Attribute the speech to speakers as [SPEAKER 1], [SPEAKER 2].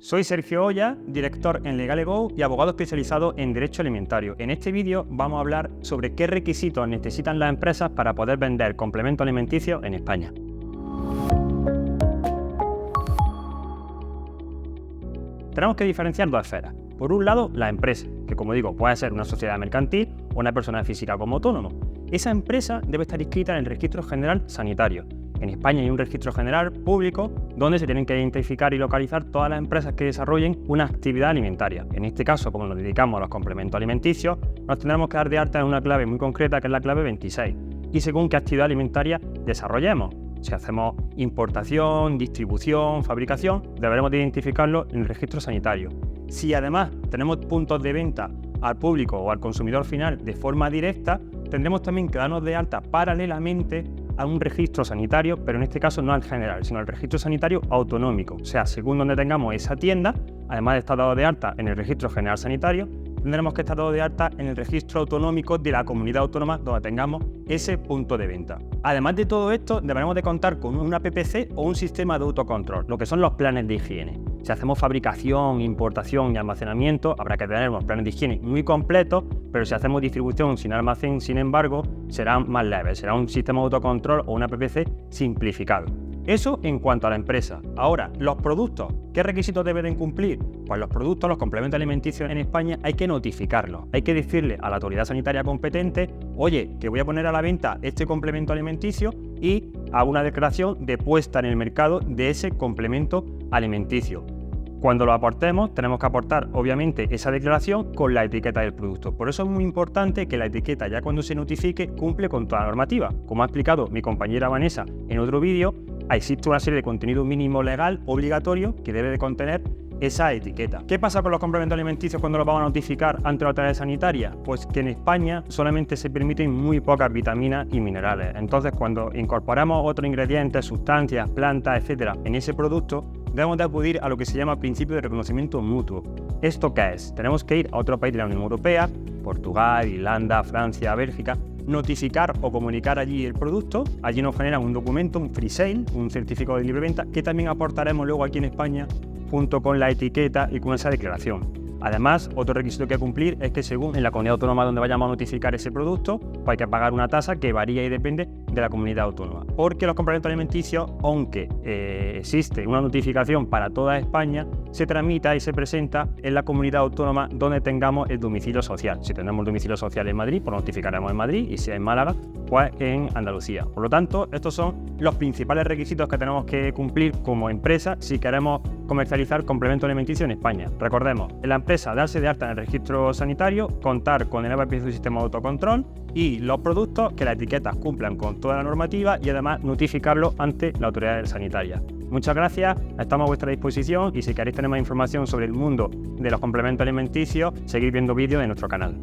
[SPEAKER 1] Soy Sergio Oya, director en Legal-E-Go y abogado especializado en Derecho Alimentario. En este vídeo vamos a hablar sobre qué requisitos necesitan las empresas para poder vender complementos alimenticios en España. Tenemos que diferenciar dos esferas. Por un lado, la empresa, que como digo, puede ser una sociedad mercantil o una persona física como autónomo. Esa empresa debe estar inscrita en el Registro General Sanitario. En España hay un registro general público donde se tienen que identificar y localizar todas las empresas que desarrollen una actividad alimentaria. En este caso, como nos dedicamos a los complementos alimenticios, nos tendremos que dar de alta en una clave muy concreta que es la clave 26 y según qué actividad alimentaria desarrollemos. Si hacemos importación, distribución, fabricación, deberemos de identificarlo en el registro sanitario. Si además tenemos puntos de venta al público o al consumidor final de forma directa, tendremos también que darnos de alta paralelamente a un registro sanitario, pero en este caso no al general, sino al registro sanitario autonómico. O sea, según donde tengamos esa tienda, además de estar dado de alta en el registro general sanitario, tendremos que estar dado de alta en el registro autonómico de la comunidad autónoma donde tengamos ese punto de venta. Además de todo esto, deberemos de contar con una PPC o un sistema de autocontrol, lo que son los planes de higiene. Si hacemos fabricación, importación y almacenamiento, habrá que tener unos planes de higiene muy completos, pero si hacemos distribución sin almacén, sin embargo, serán más leves, será un sistema de autocontrol o una PPC simplificado. Eso en cuanto a la empresa. Ahora, los productos, ¿qué requisitos deben cumplir? Pues los productos, los complementos alimenticios en España hay que notificarlos, hay que decirle a la autoridad sanitaria competente, oye, que voy a poner a la venta este complemento alimenticio y hago una declaración de puesta en el mercado de ese complemento alimenticio. Cuando lo aportemos, tenemos que aportar, obviamente, esa declaración con la etiqueta del producto. Por eso es muy importante que la etiqueta, ya cuando se notifique, cumple con toda la normativa. Como ha explicado mi compañera Vanessa en otro vídeo, existe una serie de contenido mínimo legal obligatorio que debe de contener esa etiqueta. ¿Qué pasa con los complementos alimenticios cuando los vamos a notificar ante la autoridad sanitaria? Pues que en España solamente se permiten muy pocas vitaminas y minerales. Entonces, cuando incorporamos otros ingredientes, sustancias, plantas, etcétera, en ese producto, debemos de acudir a lo que se llama principio de reconocimiento mutuo. ¿Esto qué es? Tenemos que ir a otro país de la Unión Europea, Portugal, Irlanda, Francia, Bélgica, notificar o comunicar allí el producto. Allí nos generan un documento, un free sale, un certificado de libre venta, que también aportaremos luego aquí en España junto con la etiqueta y con esa declaración. Además, otro requisito que hay que cumplir es que según en la comunidad autónoma donde vayamos a notificar ese producto, pues hay que pagar una tasa que varía y depende de la comunidad autónoma. Porque los complementos alimenticios, aunque existe una notificación para toda España, se tramita y se presenta en la comunidad autónoma donde tengamos el domicilio social. Si tenemos el domicilio social en Madrid, pues notificaremos en Madrid, y si es en Málaga, pues en Andalucía. Por lo tanto, estos son los principales requisitos que tenemos que cumplir como empresa si queremos comercializar complementos alimenticios en España. Recordemos, en la empresa darse de alta en el registro sanitario, contar con el EVA-PPC y sistema de autocontrol y los productos que las etiquetas cumplan con toda la normativa y además notificarlo ante la autoridad sanitaria. Muchas gracias, estamos a vuestra disposición y si queréis tener más información sobre el mundo de los complementos alimenticios, seguid viendo vídeos de nuestro canal.